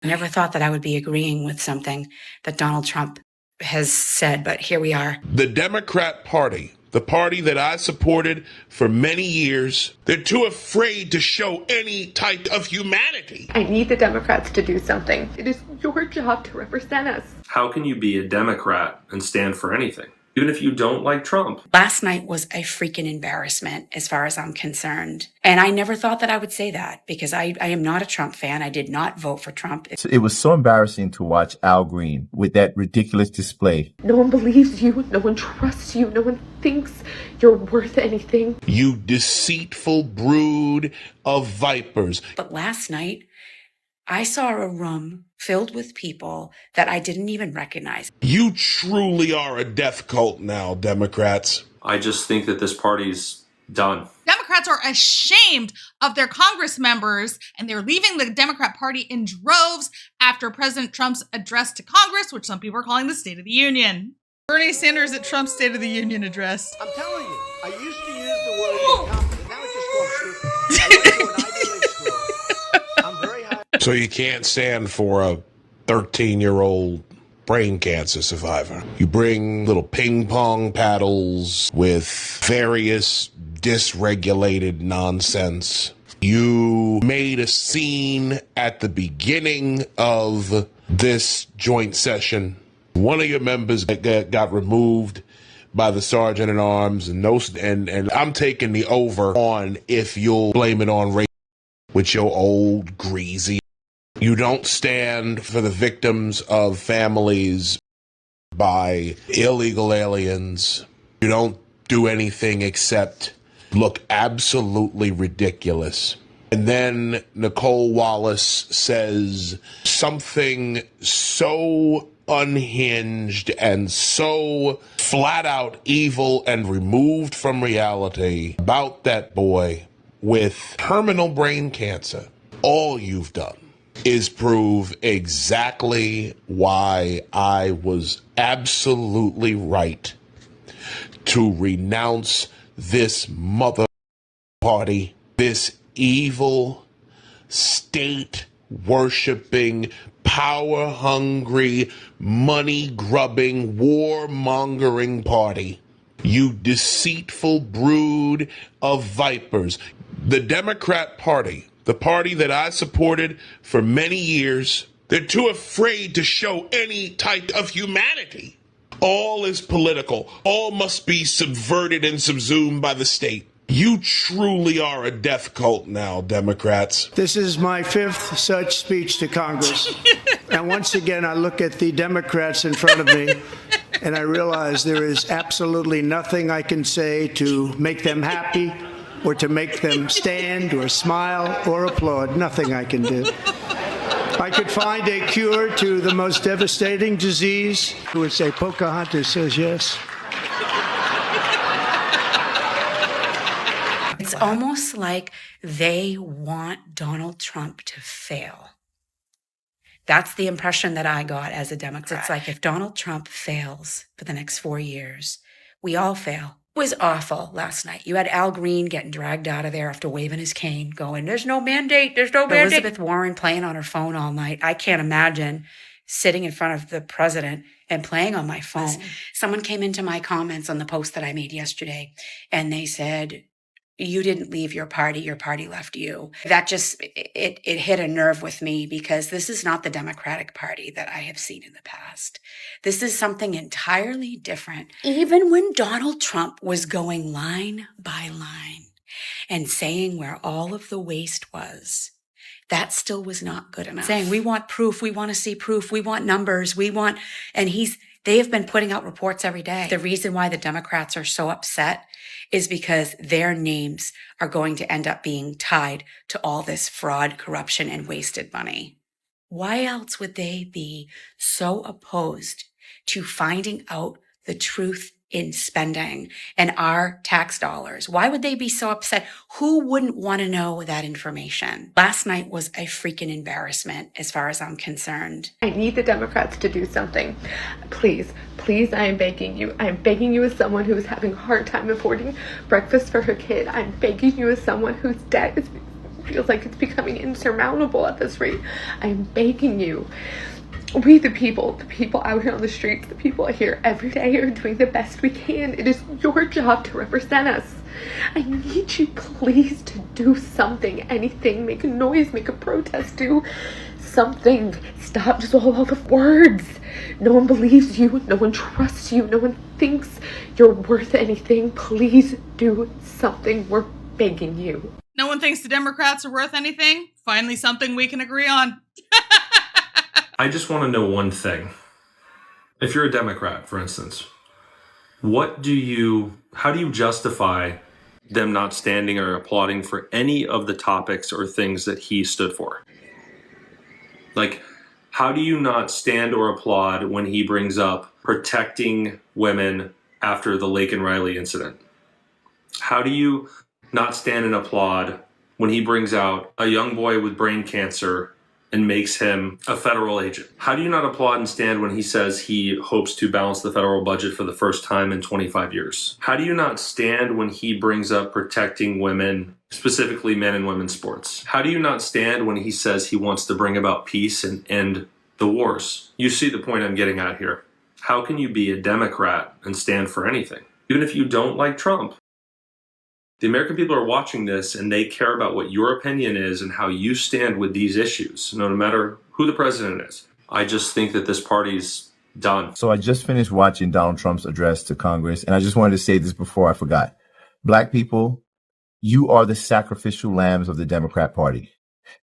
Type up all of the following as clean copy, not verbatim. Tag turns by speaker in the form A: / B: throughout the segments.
A: I never thought that I would be agreeing with something that Donald Trump has said, but here we are.
B: The Democrat Party, the party that I supported for many years, they're too afraid to show any type of humanity.
C: I need the Democrats to do something. It is your job to represent us.
D: How can you be a Democrat and stand for anything, even if you don't like Trump?
A: Last night was a freaking embarrassment as far as I'm concerned. And I never thought that I would say that because I am not a Trump fan. I did not vote for Trump.
E: It was so embarrassing to watch Al Green with that ridiculous display.
C: No one believes you. No one trusts you. No one thinks you're worth anything.
B: You deceitful brood of vipers.
A: But last night, I saw a room filled with people that I didn't even recognize.
B: You truly are a death cult now, Democrats.
D: I just think that this party's done.
F: Democrats are ashamed of their Congress members, and they're leaving the Democrat Party in droves after President Trump's address to Congress, which some people are calling the State of the Union. Bernie Sanders at Trump's State of the Union address.
G: I'm telling you, I used to use the word incompetent. Now it just goes through. I went to an Ivy League school. I'm very high.
B: So you can't stand for a 13-year-old brain cancer survivor. You bring little ping pong paddles with various dysregulated nonsense. You made a scene at the beginning of this joint session. One of your members got removed by the sergeant at arms, and I'm taking the over on if you'll blame it on race with your old greasy. You don't stand for the victims of families by illegal aliens. You don't do anything except look absolutely ridiculous. And then Nicole Wallace says something so unhinged and so flat out evil and removed from reality about that boy with terminal brain cancer. All you've done is prove exactly why I was absolutely right to renounce this mother party, this evil, state-worshiping, power-hungry, money-grubbing, war-mongering party. You deceitful brood of vipers. The Democrat Party, the party that I supported for many years, they're too afraid to show any type of humanity. All is political. All must be subverted and subsumed by the state. You truly are a death cult now, Democrats.
G: This is my fifth such speech to Congress. And once again, I look at the Democrats in front of me, and I realize there is absolutely nothing I can say to make them happy or to make them stand or smile or applaud. Nothing I can do. I could find a cure to the most devastating disease. Who would say Pocahontas says yes?
A: It's almost like they want Donald Trump to fail. That's the impression that I got as a Democrat. It's like if Donald Trump fails for the next 4 years, we all fail. It was awful last night. You had Al Green getting dragged out of there after waving his cane, going, there's no mandate, there's no mandate. Elizabeth Warren playing on her phone all night. I can't imagine sitting in front of the president and playing on my phone. Someone came into my comments on the post that I made yesterday, and they said, you didn't leave your party left you. That just, it hit a nerve with me because this is not the Democratic Party that I have seen in the past. This is something entirely different. Even when Donald Trump was going line by line and saying where all of the waste was, that still was not good enough. Saying, we want proof, we want to see proof, we want numbers, they have been putting out reports every day. The reason why the Democrats are so upset is because their names are going to end up being tied to all this fraud, corruption, and wasted money. Why else would they be so opposed to finding out the truth in spending and our tax dollars? Why would they be so upset? Who wouldn't want to know that information? Last night was a freaking embarrassment as far as I'm concerned.
C: I need the Democrats to do something. Please, please, I am begging you. I am begging you as someone who is having a hard time affording breakfast for her kid. I'm begging you as someone whose debt is feels like it's becoming insurmountable at this rate. I am begging you. We, the people out here on the streets, the people here every day are doing the best we can. It is your job to represent us. I need you, please, to do something, anything, make a noise, make a protest, do something. Stop just all the words. No one believes you, no one trusts you, no one thinks you're worth anything. Please do something. We're begging you.
F: No one thinks the Democrats are worth anything? Finally something we can agree on.
D: I just want to know one thing. If you're a Democrat, for instance, how do you justify them not standing or applauding for any of the topics or things that he stood for? Like, how do you not stand or applaud when he brings up protecting women after the Laken Riley incident? How do you not stand and applaud when he brings out a young boy with brain cancer and makes him a federal agent? How do you not applaud and stand when he says he hopes to balance the federal budget for the first time in 25 years? How do you not stand when he brings up protecting women, specifically men and women's sports? How do you not stand when he says he wants to bring about peace and end the wars? You see the point I'm getting at here. How can you be a Democrat and stand for anything, even if you don't like Trump? The American people are watching this and they care about what your opinion is and how you stand with these issues, no matter who the president is. I just think that this party's done.
E: So I just finished watching Donald Trump's address to Congress, and I just wanted to say this before I forgot. Black people, you are the sacrificial lambs of the Democrat Party.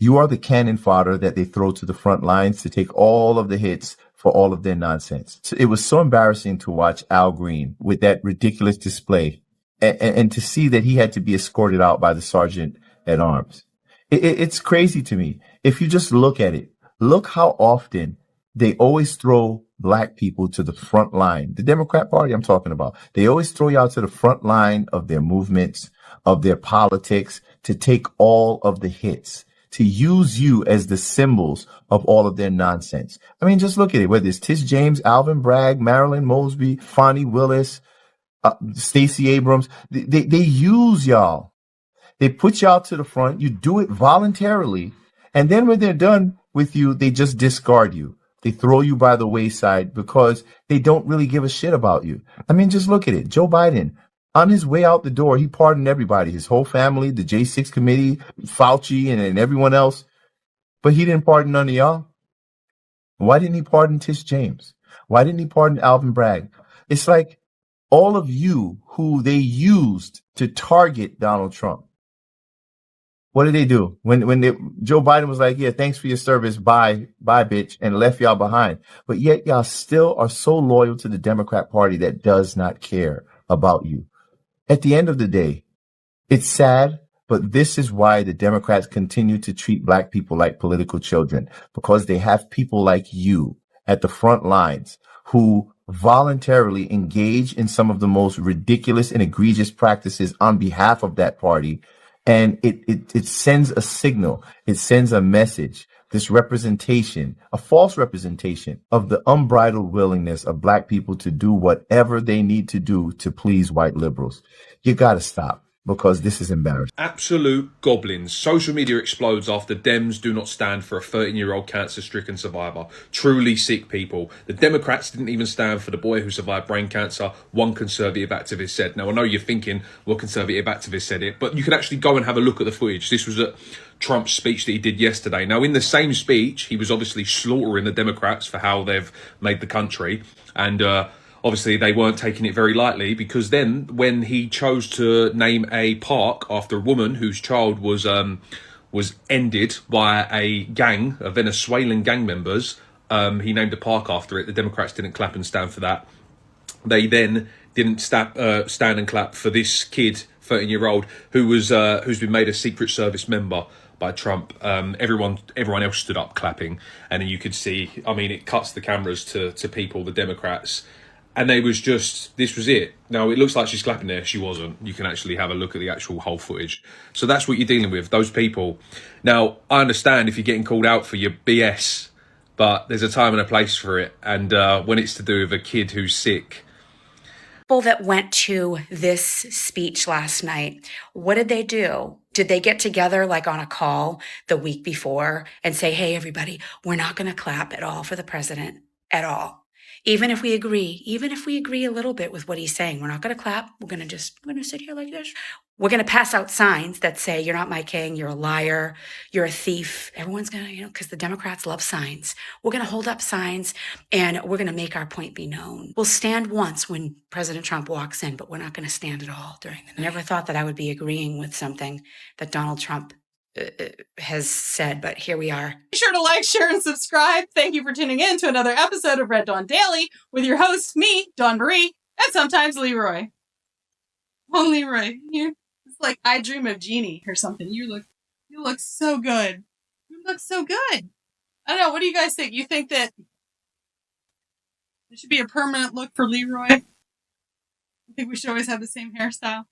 E: You are the cannon fodder that they throw to the front lines to take all of the hits for all of their nonsense. So it was so embarrassing to watch Al Green with that ridiculous display and to see that he had to be escorted out by the sergeant at arms. It's crazy to me. If you just look at it, look how often they always throw black people to the front line. The Democrat Party I'm talking about, they always throw you out to the front line of their movements, of their politics, to take all of the hits, to use you as the symbols of all of their nonsense. I mean, just look at it, whether it's Tish James, Alvin Bragg, Marilyn Mosby, Fonnie Willis, Stacey Abrams, they use y'all. They put y'all to the front. You do it voluntarily. And then when they're done with you, they just discard you. They throw you by the wayside because they don't really give a shit about you. I mean, just look at it. Joe Biden, on his way out the door, he pardoned everybody, his whole family, the J6 committee, Fauci, and everyone else. But he didn't pardon none of y'all. Why didn't he pardon Tish James? Why didn't he pardon Alvin Bragg? It's like all of you who they used to target Donald Trump. What did they do? When Joe Biden was like, yeah, thanks for your service, bye, bitch, and left y'all behind. But yet y'all still are so loyal to the Democrat Party that does not care about you. At the end of the day, it's sad, but this is why the Democrats continue to treat black people like political children, because they have people like you at the front lines who voluntarily engage in some of the most ridiculous and egregious practices on behalf of that party. And it sends a signal. It sends a message, this representation, a false representation of the unbridled willingness of black people to do whatever they need to do to please white liberals. You got to stop, because this is embarrassing.
H: Absolute goblins. Social media explodes after Dems do not stand for a 13-year-old cancer-stricken survivor. Truly sick people. The Democrats didn't even stand for the boy who survived brain cancer, one conservative activist said. Now, I know you're thinking, well, conservative activist said it, but you could actually go and have a look at the footage. This was at Trump's speech that he did yesterday. Now, in the same speech, he was obviously slaughtering the Democrats for how they've made the country. And, obviously, they weren't taking it very lightly, because then when he chose to name a park after a woman whose child was ended by a gang of Venezuelan gang members, he named a park after it. The Democrats didn't clap and stand for that. They then didn't stand and clap for this kid, 13-year-old, who's been made a Secret Service member by Trump. Everyone else stood up clapping, and then you could see, I mean, it cuts the cameras to people, the Democrats. And this was it. Now, it looks like she's clapping there. She wasn't. You can actually have a look at the actual whole footage. So that's what you're dealing with, those people. Now, I understand if you're getting called out for your BS, but there's a time and a place for it. And when it's to do with a kid who's sick.
A: People that went to this speech last night, what did they do? Did they get together like on a call the week before and say, hey, everybody, we're not going to clap at all for the president at all. Even if we agree a little bit with what he's saying, we're not going to clap. We're going to sit here like this. We're going to pass out signs that say, you're not my king. You're a liar. You're a thief. Everyone's going to, because the Democrats love signs. We're going to hold up signs and we're going to make our point be known. We'll stand once when President Trump walks in, but we're not going to stand at all during the night. I never thought that I would be agreeing with something that Donald Trump has said, but here we are.
F: Be sure to like, share, and subscribe. Thank you for tuning in to another episode of Red Dawn Daily with your hosts, me, Dawn Marie, and sometimes Leroy. Oh, Leroy, it's like I Dream of Jeannie or something. You look so good. You look so good. I don't know. What do you guys think? You think that it should be a permanent look for Leroy? I think we should always have the same hairstyle.